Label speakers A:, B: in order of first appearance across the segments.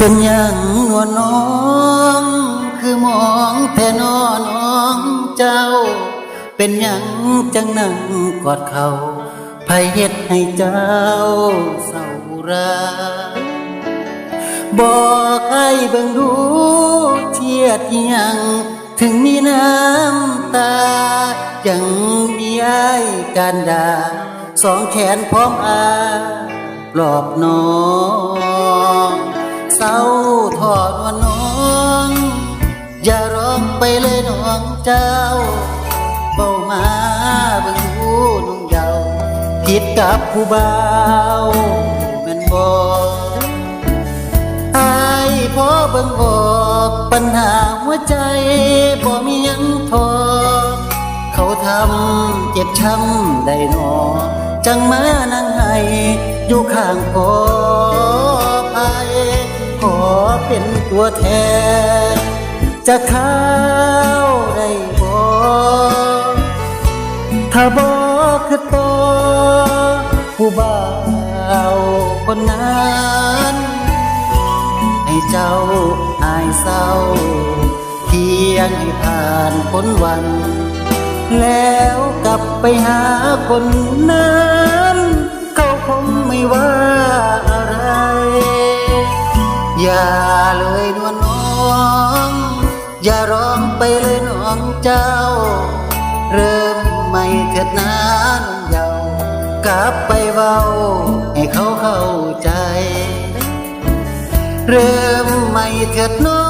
A: เป็นอย่างนัวน้องคือมองแท่นอน้องเจ้าเป็นอย่างจังนั่งกอดเขาไผเฮ็ดให้เจ้าเศร้าราบอกให้เบิ่งดูเทียดยังถึงมีน้ำตายังมีอ้ายการด่าสองแขนพร้อมอาปลอบน้องเศร้าทอดว่าน้องอย่าร้องไปเลยน้องเจ้าเบามาเบิ่งดูน้องเยาว์ผิดกับผู้บ่าวแม่นบ่อายพอเบิ่งออกปัญหาหัวใจบ่มีหยังทอเขาทำเจ็บช้ำได้หนอจังมานั่งให้อยู่ข้างกอภัยขอเป็นตัวแทนจะเข้าได้บ่ถ้าบ่คือต่อผู้บ่าวคนนั้นให้เจ้าอายเศร้าเพียงให้ผ่านพ้นวันแล้วกลับไปหาคนนั้นเขาคงไม่ว่าอะไรอย่าเลยนวลน้องอย่าร้องไปเลยน้องเจ้าเริ่มใหม่เถิดนะน้องเยาว์กลับไปเว้าให้เขาเข้าใจเริ่มใหม่เถิดน้อ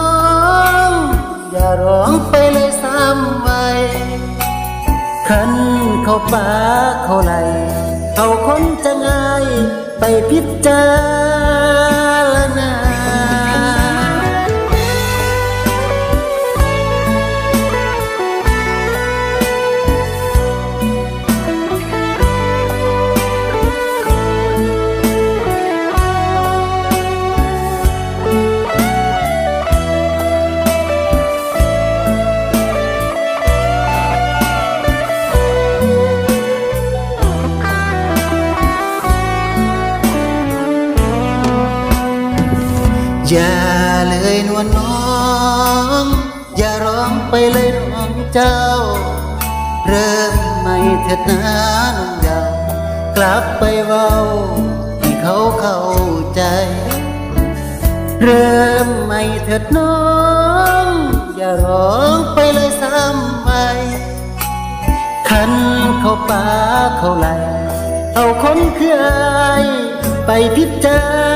A: งอย่าร้องไปเลยซ้ำไว้ขันเขาป่าเขาไหลเขาคนจะง่ายไปพิจารณาอย่าเลยนวลน้องอย่าร้องไปเลยน้องเจ้าเริ่มใหม่เถิดนะน้องเยาว์กลับไปเว้าให้เขาเข้าใจเริ่มใหม่เถิดน้องอย่าร้องไปเลยซ้ำไปขันเขาป่าเขาไหลเอาคนคืออายไปพิจาร